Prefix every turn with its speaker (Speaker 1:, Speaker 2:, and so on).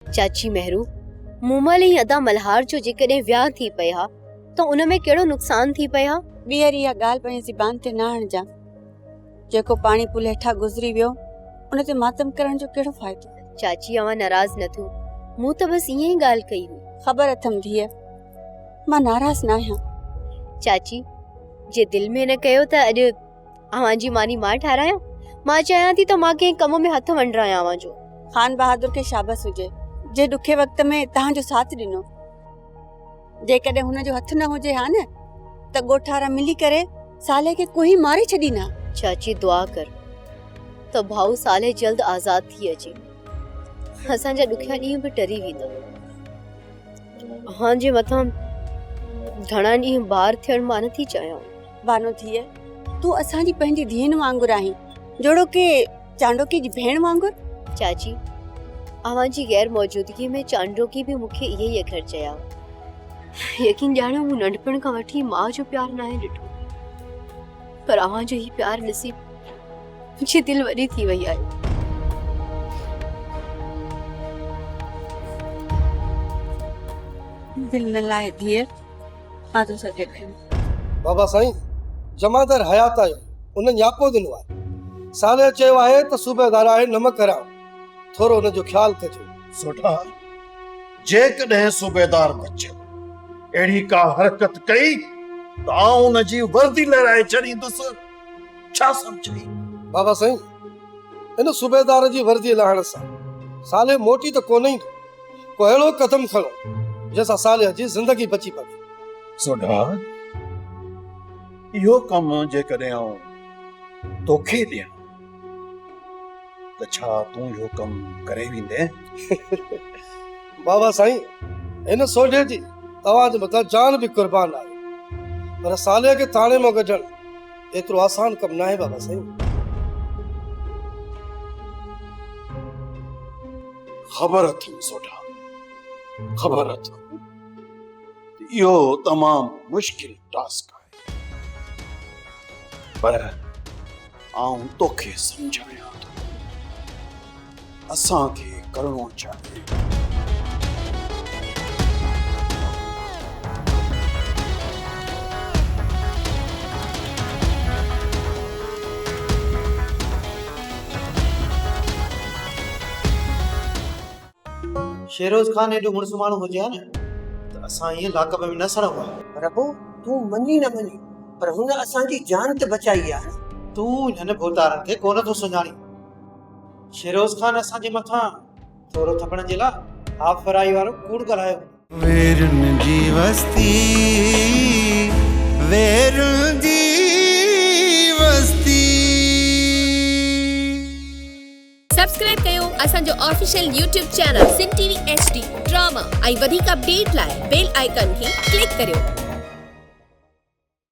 Speaker 1: चाची मेहरू मूमल अदा मल्हार जो जेकॾहिं वियाह थी पिया तो उन में कहिड़ो नुक़सान थी पिया।
Speaker 2: ॿीहर इहा ॻाल्हि पंहिंजी ज़बान ते न आणिजां। जेको पाणी पुल हेठां गुज़री वियो उन ते मातम करण जो कहिड़ो फ़ाइदो।
Speaker 1: चाची अवां नाराज़ न थियो, मूं त बस ईअं ई ॻाल्हि कई हुई।
Speaker 2: ख़बर अथम धीअ, मां नाराज़ न आहियां।
Speaker 1: चाची जे दिल में न कयो त अॼु अवां जी मानी मां ठारायां। मां चाहियां थी त मां कंहिं कम में हथ वंडरायां अवां जो।
Speaker 2: खान बहादुर खे शाबस हुजे जे ॾुखे वक़्त में तव्हांजो साथ ॾिनो। जेकॾहिं हुन जो हथ न हुजे हा न त ॻोठारा मिली करे साले खे कोई मारे छॾीना।
Speaker 1: चाची दुआ कर त भाऊ साले जल्द आज़ाद थी अचे, असांजा ॾुखिया ॾींहं बि टरी वेंदा। हाँ जे मथां घणा ॾींहं ॿार थियण मां नथी चाहियां।
Speaker 2: बानो थिए तूं असांजी पंहिंजी धीअनि वांगुरु आहीं, जोड़ो के चांडोकी जी भेण वांगुरु।
Speaker 1: चाची अवां जी गैर मौजूदगी में चांडोकी भी मूंखे इहे ई अखर चया। यकीन ॼाणो मूं नंढपण खां वठी मां जो प्यार न आहे ॾिठो, पर अवां जो ही प्यार नसीब मुंहिंजी दिल वॾी थी वई आहे।
Speaker 2: दिल न लाए धीअ, मां तो सके
Speaker 3: बाबा साईं जमादार हयात आयो उन न्यापो दिनो आहे। साले चयो आहे त सूबेदार आहे नमक कराओ, थोरो उन जो ख्याल कजो।
Speaker 4: सोढा जेकॾहिं सूबेदार बचे अहिड़ी का हरकत कई त आउं उन जी वर्दी लहराए छॾींदुसि। छा सम्झी?
Speaker 3: बाबा साईं इन सूबेदार जी वर्दी लहण सां साले मोटी त कोन ईंदो। को अहिड़ो कदम खणो जंहिंसां साले जी ज़िंदगी बची पवे।
Speaker 4: सोढा इहो कमु जेकॾहिं आउं तोखे ॾियां त छा तूं इहो कमु करे वेंदे?
Speaker 3: बाबा साईं इन सोढे जी तव्हां जे मथां जान बि कुर्बान आहे, पर साले खे थाणे मां कढण एतिरो आसान कमु न आहे। बाबा साईं
Speaker 4: ख़बर अथई सोढा, ख़बर अथई इहो तमामु मुश्किल टास्क आहे, पर आउं तोखे सम्झायां थो असांखे करणो चाहे।
Speaker 5: शेरोज खान एॾो मुड़ुस माण्हू हुजे हा न त असां ईअं लाकब में न सड़ूं हा।
Speaker 6: प्रभु तूं मनी न मनी पर हुन असांजी जान त बचाई आहे।
Speaker 5: तूं हिन भूतारनि खे कोन थो सुञाणी। शेरोज खान असांजे मथां थोरो थपण जे लाइ हाफ फ्राई वारो कूड़ ॻाल्हायो।
Speaker 7: वेरुनि जी वस्ती, वेरुनि जी वस्ती।
Speaker 8: सब्सक्राइब कयो असांजो ऑफिशियल यूट्यूब चैनल सिन टीवी HD ड्रामा ऐं वधीक अपडेट लाइ बेल आइकन खे क्लिक करियो।